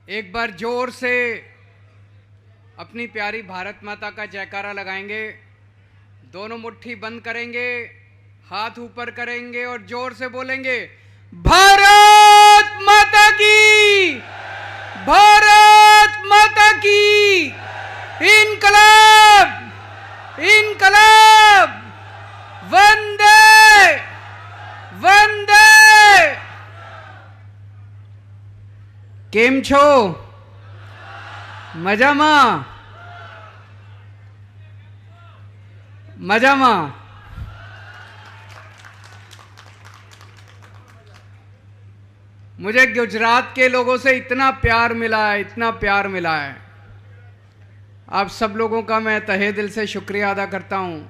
एक बार जोर से अपनी प्यारी भारत माता का जयकारा लगाएंगे। दोनों मुट्ठी बंद करेंगे, हाथ ऊपर करेंगे और जोर से बोलेंगे, भारत माता की, भारत माता की, इनकलाब, इनकलाब, वंदे वंदे। केम छो? मजामा? मजामा? मुझे गुजरात के लोगों से इतना प्यार मिला है, इतना प्यार मिला है। आप सब लोगों का मैं तहे दिल से शुक्रिया अदा करता हूं।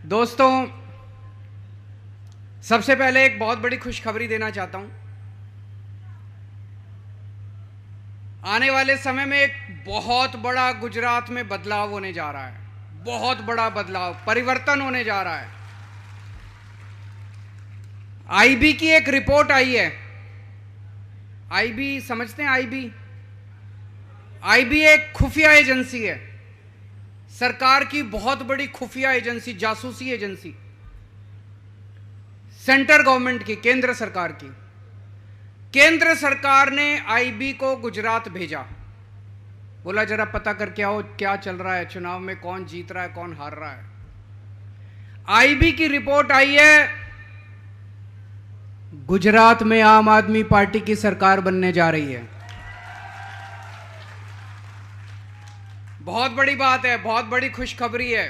दोस्तों, सबसे पहले एक बहुत बड़ी खुशखबरी देना चाहता हूं। आने वाले समय में एक बहुत बड़ा गुजरात में बदलाव होने जा रहा है। बहुत बड़ा बदलाव, परिवर्तन होने जा रहा है। आईबी की एक रिपोर्ट आई है। आईबी समझते हैं? आईबी एक खुफिया एजेंसी है, सरकार की बहुत बड़ी खुफिया एजेंसी, जासूसी एजेंसी, सेंट्रल गवर्नमेंट की, केंद्र सरकार की। केंद्र सरकार ने आईबी को गुजरात भेजा, बोला जरा पता करके आओ क्या चल रहा है, चुनाव में कौन जीत रहा है, कौन हार रहा है। आईबी की रिपोर्ट आई है, गुजरात में आम आदमी पार्टी की सरकार बनने जा रही है। बहुत बड़ी बात है, बहुत बड़ी खुशखबरी है।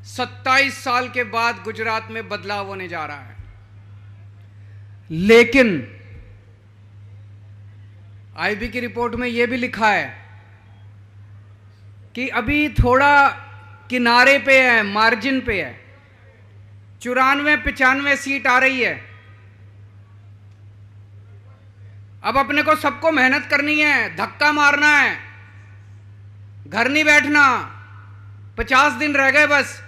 27 साल के बाद गुजरात में बदलाव होने जा रहा है। लेकिन आईबी की रिपोर्ट में यह भी लिखा है कि अभी थोड़ा किनारे पे है, मार्जिन पे है। 94-95 सीट आ रही है। अब अपने को सबको मेहनत करनी है, धक्का मारना है, घर नहीं बैठना। 50 दिन रह गए बस।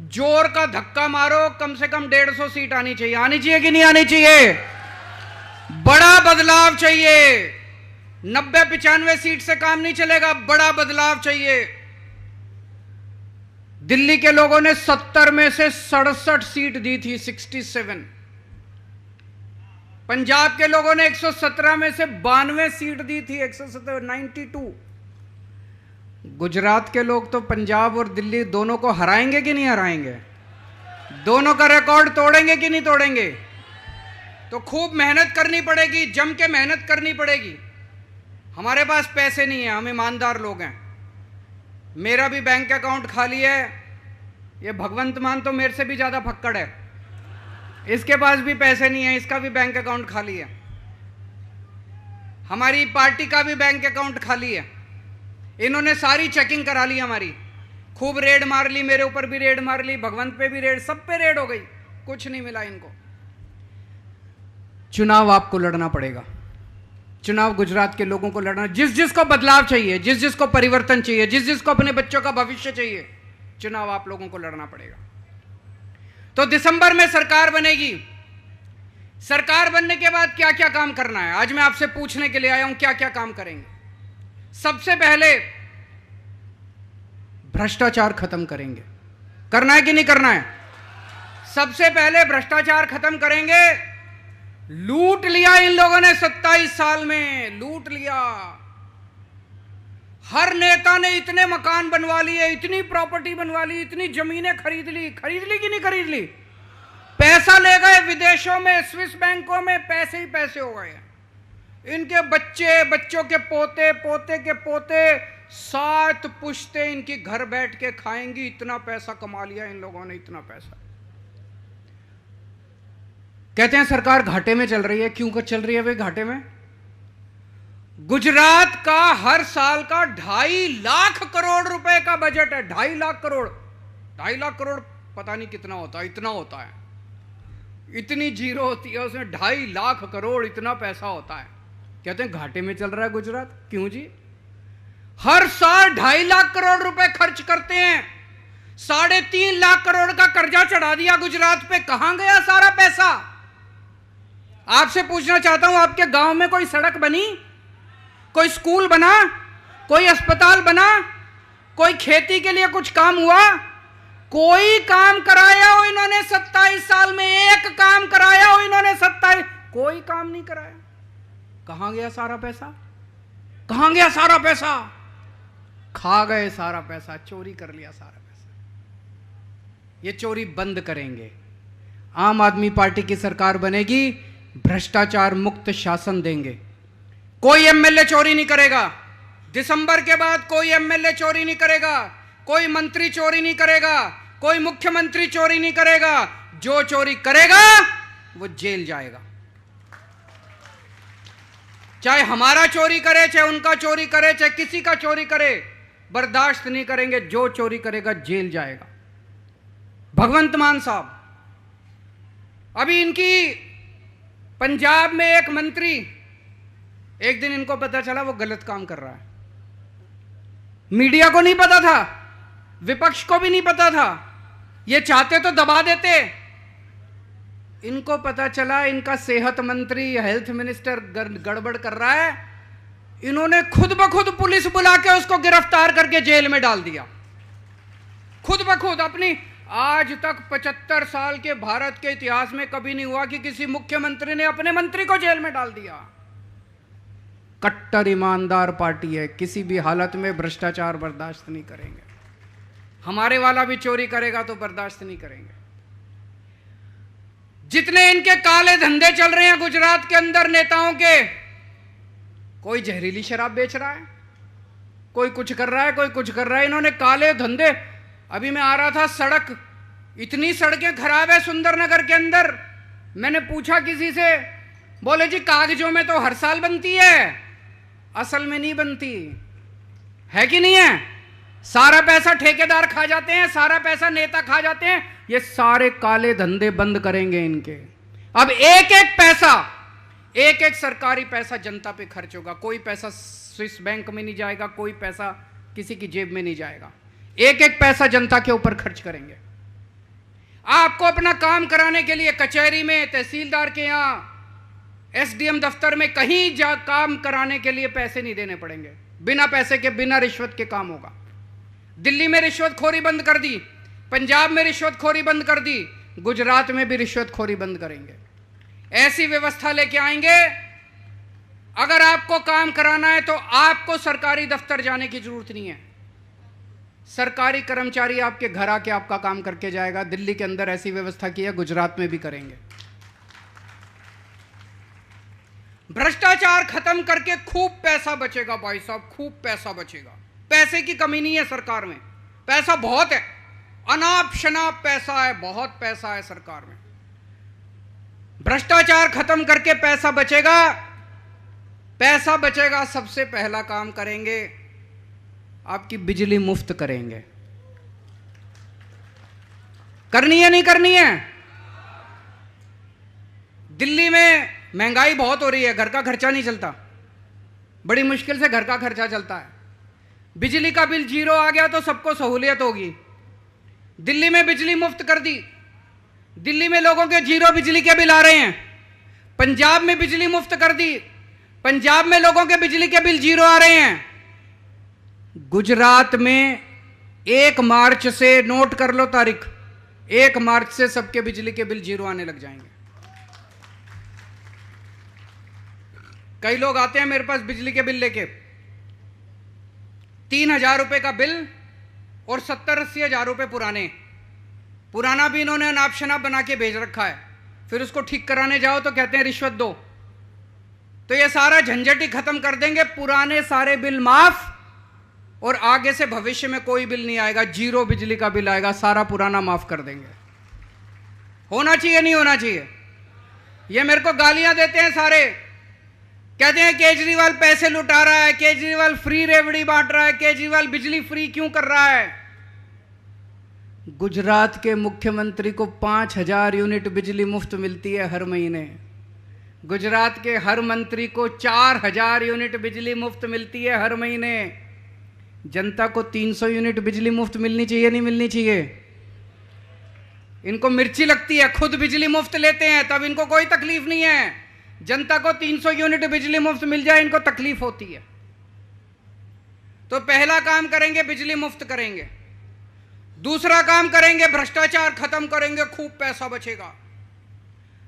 जोर का धक्का मारो, कम से कम 150 सीट आनी चाहिए। आनी चाहिए कि नहीं आनी चाहिए? बड़ा बदलाव चाहिए। 90-95 सीट से काम नहीं चलेगा, बड़ा बदलाव चाहिए। दिल्ली के लोगों ने 70 में से 67 सीट दी थी, 67। पंजाब के लोगों ने 117 में से 92 सीट दी थी, 117, 92। गुजरात के लोग तो पंजाब और दिल्ली दोनों को हराएंगे कि नहीं हराएंगे? दोनों का रिकॉर्ड तोड़ेंगे कि नहीं तोड़ेंगे? तो खूब मेहनत करनी पड़ेगी, जम के मेहनत करनी पड़ेगी। हमारे पास पैसे नहीं है, हम ईमानदार लोग हैं। मेरा भी बैंक अकाउंट खाली है। ये भगवंत मान तो मेरे से भी ज्यादा फक्कड़ है, इसके पास भी पैसे नहीं है, इसका भी बैंक अकाउंट खाली है। हमारी पार्टी का भी बैंक अकाउंट खाली है। इन्होंने सारी चेकिंग करा ली हमारी, खूब रेड मार ली, मेरे ऊपर भी रेड मार ली, भगवंत पे भी रेड, सब पे रेड हो गई, कुछ नहीं मिला इनको। चुनाव आपको लड़ना पड़ेगा। चुनाव गुजरात के लोगों को लड़ना, जिस जिसको बदलाव चाहिए, जिस जिसको परिवर्तन चाहिए, जिस जिसको अपने बच्चों का भविष्य चाहिए, चुनाव आप लोगों को लड़ना पड़ेगा। तो दिसंबर में सरकार बनेगी। सरकार बनने के बाद क्या क्या काम करना है, आज मैं आपसे पूछने के लिए आया हूं, क्या क्या काम करेंगे। सबसे पहले भ्रष्टाचार खत्म करेंगे। करना है कि नहीं करना है? सबसे पहले भ्रष्टाचार खत्म करेंगे। लूट लिया इन लोगों ने 27 साल में, लूट लिया। हर नेता ने इतने मकान बनवा लिए, इतनी प्रॉपर्टी बनवा ली, इतनी जमीनें खरीद ली कि नहीं खरीद ली? पैसा ले गए विदेशों में, स्विस बैंकों में, पैसे ही पैसे हो गए। इनके बच्चे, बच्चों के पोते, पोते के पोते, 7 पुश्ते इनकी घर बैठ के खाएंगी। इतना पैसा कमा लिया इन लोगों ने, इतना पैसा। कहते हैं सरकार घाटे में चल रही है। क्यों चल रही है वे घाटे में? गुजरात का हर साल का 2.5 लाख करोड़ रुपए का बजट है। 2.5 लाख करोड़, 2.5 लाख करोड़ पता नहीं कितना होता है, इतना होता है। इतनी जीरो होती है उसमें, 2.5 लाख करोड़, इतना पैसा होता है। कहते हैं घाटे में चल रहा है गुजरात। क्यों जी? हर साल 2.5 लाख करोड़ रुपए खर्च करते हैं। 3.5 लाख करोड़ का कर्जा चढ़ा दिया गुजरात पे। कहां गया सारा पैसा? आपसे पूछना चाहता हूं, आपके गांव में कोई सड़क बनी, कोई स्कूल बना, कोई अस्पताल बना, कोई खेती के लिए कुछ काम हुआ? कोई काम कराया हो इन्होंने 27 साल में? एक काम कराया हो इन्होंने 27? कोई काम नहीं कराया। कहां गया सारा पैसा? कहां गया सारा पैसा? खा गए सारा पैसा, चोरी कर लिया सारा पैसा। ये चोरी बंद करेंगे। आम आदमी पार्टी की सरकार बनेगी, भ्रष्टाचार मुक्त शासन देंगे। कोई एमएलए चोरी नहीं करेगा। दिसंबर के बाद कोई एमएलए चोरी नहीं करेगा, कोई मंत्री चोरी नहीं करेगा, कोई मुख्यमंत्री चोरी नहीं करेगा। जो चोरी करेगा वो जेल जाएगा। चाहे हमारा चोरी करे, चाहे उनका चोरी करे, चाहे किसी का चोरी करे, बर्दाश्त नहीं करेंगे। जो चोरी करेगा जेल जाएगा। भगवंत मान साहब, अभी इनकी पंजाब में एक मंत्री, एक दिन इनको पता चला वो गलत काम कर रहा है। मीडिया को नहीं पता था, विपक्ष को भी नहीं पता था। ये चाहते तो दबा देते। इनको पता चला इनका सेहत मंत्री, हेल्थ मिनिस्टर गड़बड़ कर रहा है। इन्होंने खुद ब खुद पुलिस बुला के उसको गिरफ्तार करके जेल में डाल दिया। खुद ब खुद। अपनी आज तक 75 साल के भारत के इतिहास में कभी नहीं हुआ कि किसी मुख्यमंत्री ने अपने मंत्री को जेल में डाल दिया। कट्टर ईमानदार पार्टी है, किसी भी हालत में भ्रष्टाचार बर्दाश्त नहीं करेंगे। हमारे वाला भी चोरी करेगा तो बर्दाश्त नहीं करेंगे। जितने इनके काले धंधे चल रहे हैं गुजरात के अंदर नेताओं के, कोई जहरीली शराब बेच रहा है, कोई कुछ कर रहा है, कोई कुछ कर रहा है। इन्होंने काले धंधे। अभी मैं आ रहा था, सड़क, इतनी सड़कें खराब है सुंदरनगर के अंदर। मैंने पूछा किसी से, बोले जी कागजों में तो हर साल बनती है, असल में नहीं बनती है। कि नहीं है? सारा पैसा ठेकेदार खा जाते हैं, सारा पैसा नेता खा जाते हैं। ये सारे काले धंधे बंद करेंगे इनके। अब एक एक पैसा, एक एक सरकारी पैसा जनता पे खर्च होगा। कोई पैसा स्विस बैंक में नहीं जाएगा, कोई पैसा किसी की जेब में नहीं जाएगा। एक एक पैसा जनता के ऊपर खर्च करेंगे। आपको अपना काम कराने के लिए कचहरी में, तहसीलदार के यहां, एसडीएम दफ्तर में, कहीं जा काम कराने के लिए पैसे नहीं देने पड़ेंगे। बिना पैसे के, बिना रिश्वत के काम होगा। दिल्ली में रिश्वतखोरी बंद कर दी, पंजाब में रिश्वतखोरी बंद कर दी, गुजरात में भी रिश्वतखोरी बंद करेंगे। ऐसी व्यवस्था लेके आएंगे। अगर आपको काम कराना है तो आपको सरकारी दफ्तर जाने की जरूरत नहीं है। सरकारी कर्मचारी आपके घर आके आपका काम करके जाएगा। दिल्ली के अंदर ऐसी व्यवस्था की है, गुजरात में भी करेंगे। भ्रष्टाचार खत्म करके खूब पैसा बचेगा भाई साहब, खूब पैसा बचेगा। पैसे की कमी नहीं है सरकार में, पैसा बहुत है, अनाप शनाप पैसा है, बहुत पैसा है सरकार में। भ्रष्टाचार खत्म करके पैसा बचेगा। पैसा बचेगा, सबसे पहला काम करेंगे, आपकी बिजली मुफ्त करेंगे। करनी है नहीं करनी है? दिल्ली में महंगाई बहुत हो रही है, घर का खर्चा नहीं चलता, बड़ी मुश्किल से घर का खर्चा चलता है। बिजली का बिल 0 आ गया तो सबको सहूलियत होगी। दिल्ली में बिजली मुफ्त कर दी। दिल्ली में लोगों के 0 बिजली के बिल आ रहे हैं। पंजाब में बिजली मुफ्त कर दी, पंजाब में लोगों के बिजली के बिल 0 आ रहे हैं। गुजरात में 1 मार्च से, नोट कर लो तारीख, 1 मार्च से सबके बिजली के बिल 0 आने लग जाएंगे। कई लोग आते हैं मेरे पास बिजली के बिल लेके, 3,000 रुपए का बिल और 70-80 हजार रुपए पुराना भी इन्होंने अनाप शनाप बना के भेज रखा है। फिर उसको ठीक कराने जाओ तो कहते हैं रिश्वत दो। तो ये सारा झंझट ही खत्म कर देंगे। पुराने सारे बिल माफ, और आगे से भविष्य में कोई बिल नहीं आएगा, 0 बिजली का बिल आएगा, सारा पुराना माफ कर देंगे। होना चाहिए नहीं होना चाहिए? ये मेरे को गालियां देते हैं सारे, कहते हैं केजरीवाल पैसे लुटा रहा है, केजरीवाल फ्री रेवड़ी बांट रहा है, केजरीवाल बिजली फ्री क्यों कर रहा है। गुजरात के मुख्यमंत्री को 5,000 यूनिट बिजली मुफ्त मिलती है हर महीने। गुजरात के हर मंत्री को 4,000 यूनिट बिजली मुफ्त मिलती है हर महीने। जनता को 300 यूनिट बिजली मुफ्त मिलनी चाहिए नहीं मिलनी चाहिए? इनको मिर्ची लगती है, खुद बिजली मुफ्त लेते हैं तब इनको कोई तकलीफ नहीं है। जनता को 300 यूनिट बिजली मुफ्त मिल जाए, इनको तकलीफ होती है। तो पहला काम करेंगे, बिजली मुफ्त करेंगे। दूसरा काम करेंगे, भ्रष्टाचार खत्म करेंगे, खूब पैसा बचेगा।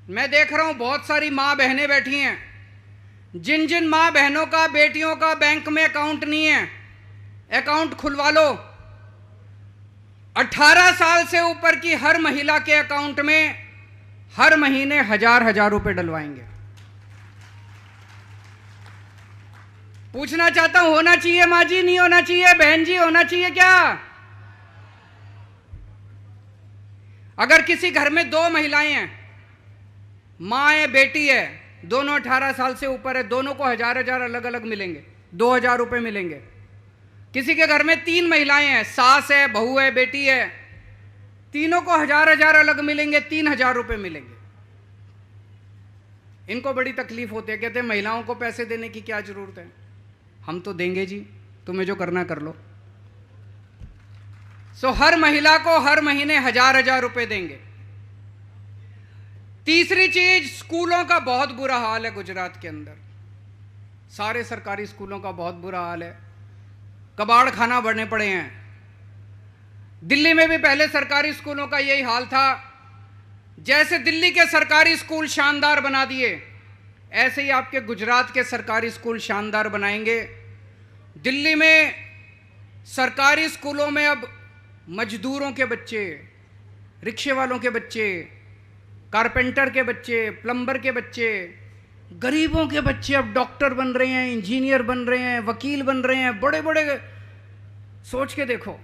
मैं देख रहा हूं बहुत सारी मां बहनें बैठी हैं, जिन जिन मां बहनों का, बेटियों का बैंक में अकाउंट नहीं है, अकाउंट खुलवा लो। 18 साल से ऊपर की हर महिला के अकाउंट में हर महीने 1000 रुपए डलवाएंगे। पूछना चाहता हूं, होना चाहिए मां जी, नहीं होना चाहिए बहन जी, होना चाहिए क्या? अगर किसी घर में 2 महिलाएं हैं, मां है बेटी है, दोनों 18 साल से ऊपर है, दोनों को 1000 अलग अलग मिलेंगे, 2000 रुपए मिलेंगे। किसी के घर में 3 महिलाएं हैं, सास है, बहू है, बेटी है, तीनों को 1000 अलग मिलेंगे, 3000 रुपए मिलेंगे। इनको बड़ी तकलीफ होती है, कहते हैं महिलाओं को पैसे देने की क्या जरूरत है, हम तो देंगे जी, तुम्हें जो करना कर लो। सो हर महिला को हर महीने 1000 रुपए देंगे। तीसरी चीज, स्कूलों का बहुत बुरा हाल है गुजरात के अंदर। सारे सरकारी स्कूलों का बहुत बुरा हाल है, कबाड़ खाना बनने पड़े हैं। दिल्ली में भी पहले सरकारी स्कूलों का यही हाल था। जैसे दिल्ली के सरकारी स्कूल शानदार बना दिए, ऐसे ही आपके गुजरात के सरकारी स्कूल शानदार बनाएंगे। दिल्ली में सरकारी स्कूलों में अब मजदूरों के बच्चे, रिक्शे वालों के बच्चे, कारपेंटर के बच्चे, प्लम्बर के बच्चे, गरीबों के बच्चे अब डॉक्टर बन रहे हैं, इंजीनियर बन रहे हैं, वकील बन रहे हैं, बड़े बड़े। सोच के देखो,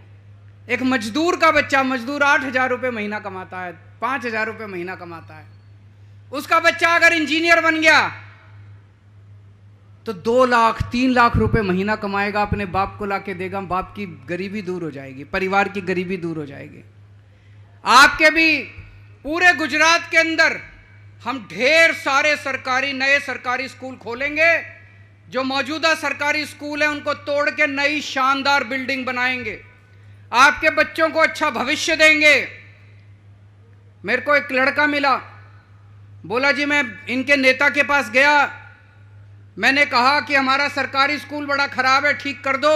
एक मजदूर का बच्चा, मजदूर 8000 रुपये महीना कमाता है, 5000 रुपये महीना कमाता है, उसका बच्चा अगर इंजीनियर बन गया तो 2 लाख 3 लाख रुपए महीना कमाएगा, अपने बाप को लाके देगा, बाप की गरीबी दूर हो जाएगी, परिवार की गरीबी दूर हो जाएगी। आपके भी पूरे गुजरात के अंदर हम ढेर सारे नए सरकारी स्कूल खोलेंगे। जो मौजूदा सरकारी स्कूल है उनको तोड़ के नई शानदार बिल्डिंग बनाएंगे, आपके बच्चों को अच्छा भविष्य देंगे। मेरे को एक लड़का मिला, बोला जी मैं इनके नेता के पास गया, मैंने कहा कि हमारा सरकारी स्कूल बड़ा खराब है, ठीक कर दो।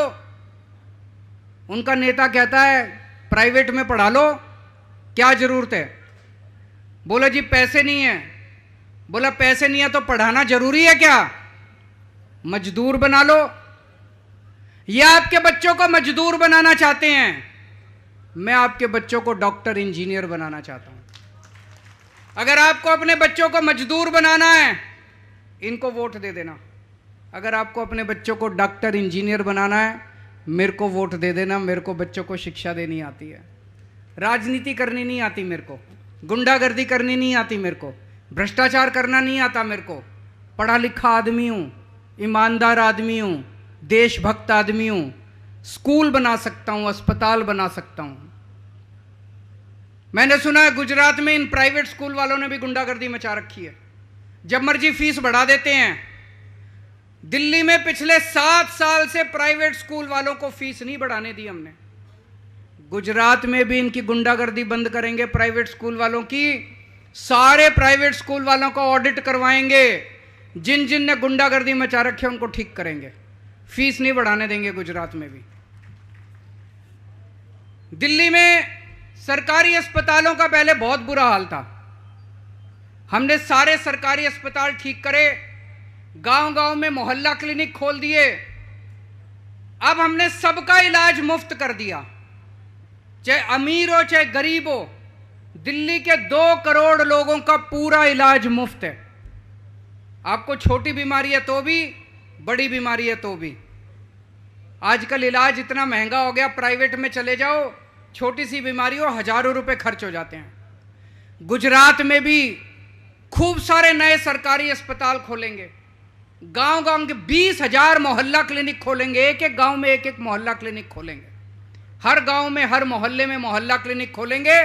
उनका नेता कहता है प्राइवेट में पढ़ा लो, क्या जरूरत है? बोला जी पैसे नहीं है। बोला पैसे नहीं है तो पढ़ाना जरूरी है क्या? मजदूर बना लो। या आपके बच्चों को मजदूर बनाना चाहते हैं? मैं आपके बच्चों को डॉक्टर इंजीनियर बनाना चाहता हूं। अगर आपको अपने बच्चों को मजदूर बनाना है, इनको वोट दे देना। अगर आपको अपने बच्चों को डॉक्टर इंजीनियर बनाना है, मेरे को वोट दे देना। मेरे को बच्चों को शिक्षा देनी आती है, राजनीति करनी नहीं आती मेरे को, गुंडागर्दी करनी नहीं आती मेरे को, भ्रष्टाचार करना नहीं आता मेरे को। पढ़ा लिखा आदमी हूं, ईमानदार आदमी हूं, देशभक्त आदमी हूं। स्कूल बना सकता हूं, अस्पताल बना सकता हूं। मैंने सुना है गुजरात में इन प्राइवेट स्कूल वालों ने भी गुंडागर्दी मचा रखी है, जब मर्जी फीस बढ़ा देते हैं। दिल्ली में पिछले 7 साल से प्राइवेट स्कूल वालों को फीस नहीं बढ़ाने दी हमने। गुजरात में भी इनकी गुंडागर्दी बंद करेंगे प्राइवेट स्कूल वालों की। सारे प्राइवेट स्कूल वालों को ऑडिट करवाएंगे, जिन जिन ने गुंडागर्दी मचा रखी है उनको ठीक करेंगे, फीस नहीं बढ़ाने देंगे गुजरात में भी। दिल्ली में सरकारी अस्पतालों का पहले बहुत बुरा हाल था, हमने सारे सरकारी अस्पताल ठीक करे, गांव गांव में मोहल्ला क्लिनिक खोल दिए। अब हमने सबका इलाज मुफ्त कर दिया, चाहे अमीर हो चाहे गरीब हो। दिल्ली के 2 करोड़ लोगों का पूरा इलाज मुफ्त है। आपको छोटी बीमारी है तो भी, बड़ी बीमारी है तो भी। आजकल इलाज इतना महंगा हो गया, प्राइवेट में चले जाओ, छोटी सी बीमारी हो 1000 रुपए खर्च हो जाते हैं। गुजरात में भी खूब सारे नए सरकारी अस्पताल खोलेंगे, गांव गांव के 20,000 मोहल्ला क्लिनिक खोलेंगे, एक एक गांव में एक एक मोहल्ला क्लिनिक खोलेंगे। हर गांव में, हर मोहल्ले में मोहल्ला क्लिनिक खोलेंगे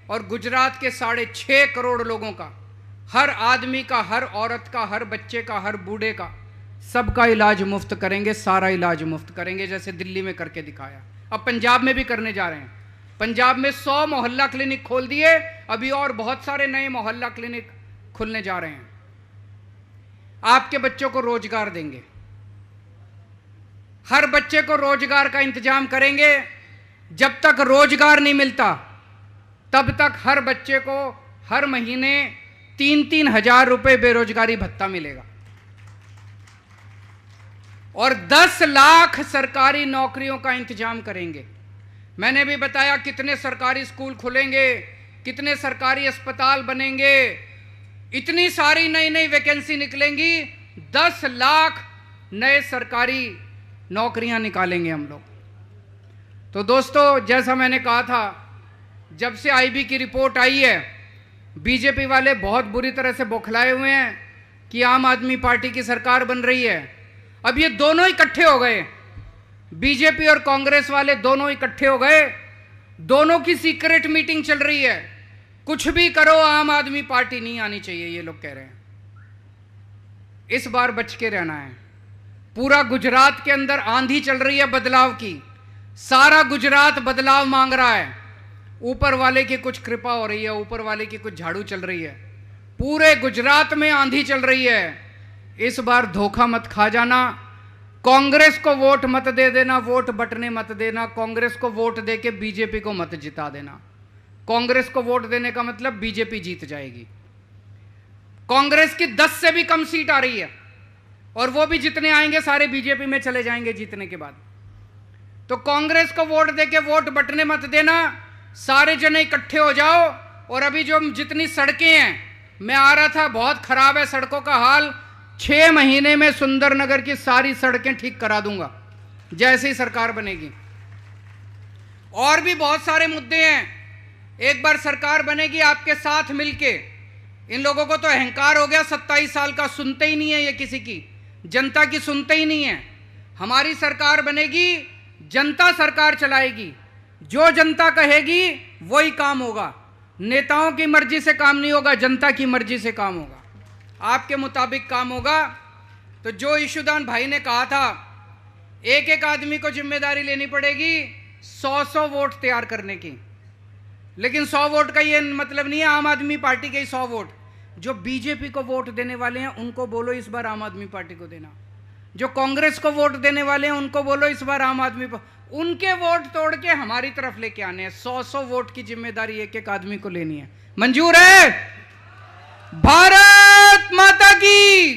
और गुजरात के 6.5 करोड़ लोगों का, हर आदमी का, हर औरत का, हर बच्चे का, हर बूढ़े का, सबका इलाज मुफ्त करेंगे, सारा इलाज मुफ्त करेंगे, जैसे दिल्ली में करके दिखाया। अब पंजाब में भी करने जा रहे हैं। पंजाब में 100 मोहल्ला क्लिनिक खोल दिए, अभी और बहुत सारे नए मोहल्ला क्लिनिक खुलने जा रहे हैं। आपके बच्चों को रोजगार देंगे, हर बच्चे को रोजगार का इंतजाम करेंगे। जब तक रोजगार नहीं मिलता तब तक हर बच्चे को हर महीने 3-3 हजार रुपए बेरोजगारी भत्ता मिलेगा और 10 लाख सरकारी नौकरियों का इंतजाम करेंगे। मैंने भी बताया कितने सरकारी स्कूल खुलेंगे, कितने सरकारी अस्पताल बनेंगे, इतनी सारी नई नई वैकेंसी निकलेंगी, 10 लाख नए सरकारी नौकरियां निकालेंगे हम लोग। तो दोस्तों, जैसा मैंने कहा था, जब से आईबी की रिपोर्ट आई है, बीजेपी वाले बहुत बुरी तरह से बौखलाए हुए हैं कि आम आदमी पार्टी की सरकार बन रही है। अब ये दोनों इकट्ठे हो गए, बीजेपी और कांग्रेस वाले दोनों इकट्ठे हो गए, दोनों की सीक्रेट मीटिंग चल रही है। कुछ भी करो, आम आदमी पार्टी नहीं आनी चाहिए, ये लोग कह रहे हैं। इस बार बच के रहना है। पूरा गुजरात के अंदर आंधी चल रही है बदलाव की, सारा गुजरात बदलाव मांग रहा है। ऊपर वाले की कुछ कृपा हो रही है, ऊपर वाले की कुछ झाड़ू चल रही है, पूरे गुजरात में आंधी चल रही है। इस बार धोखा मत खा जाना, कांग्रेस को वोट मत दे देना, वोट बटने मत देना, कांग्रेस को वोट देके बीजेपी को मत जिता देना। कांग्रेस को वोट देने का मतलब बीजेपी जीत जाएगी। कांग्रेस की 10 से भी कम सीट आ रही है और वो भी जितने आएंगे सारे बीजेपी में चले जाएंगे जीतने के बाद। तो कांग्रेस को वोट देके वोट बटने मत देना, सारे जने इकट्ठे हो जाओ। और अभी जो जितनी सड़कें हैं, मैं आ रहा था, बहुत खराब है सड़कों का हाल। 6 महीने में सुंदरनगर की सारी सड़कें ठीक करा दूंगा जैसे ही सरकार बनेगी। और भी बहुत सारे मुद्दे हैं। एक बार सरकार बनेगी आपके साथ मिलके। इन लोगों को तो अहंकार हो गया, 27 साल का, सुनते ही नहीं है ये किसी की, जनता की सुनते ही नहीं है। हमारी सरकार बनेगी, जनता सरकार चलाएगी, जो जनता कहेगी वही काम होगा। नेताओं की मर्जी से काम नहीं होगा, जनता की मर्जी से काम होगा, आपके मुताबिक काम होगा। तो जो ईशुदान भाई ने कहा था, एक एक आदमी को जिम्मेदारी लेनी पड़ेगी 100 वोट तैयार करने की। लेकिन 100 वोट का ये मतलब नहीं है आम आदमी पार्टी के ही 100 वोट। जो बीजेपी को वोट देने वाले हैं उनको बोलो इस बार आम आदमी पार्टी को देना। जो कांग्रेस को वोट देने वाले हैं उनको बोलो इस बार आम आदमी को, उनके वोट तोड़ के हमारी तरफ लेके आने हैं। 100 वोट की जिम्मेदारी एक एक आदमी को लेनी है। मंजूर है? भारत माता की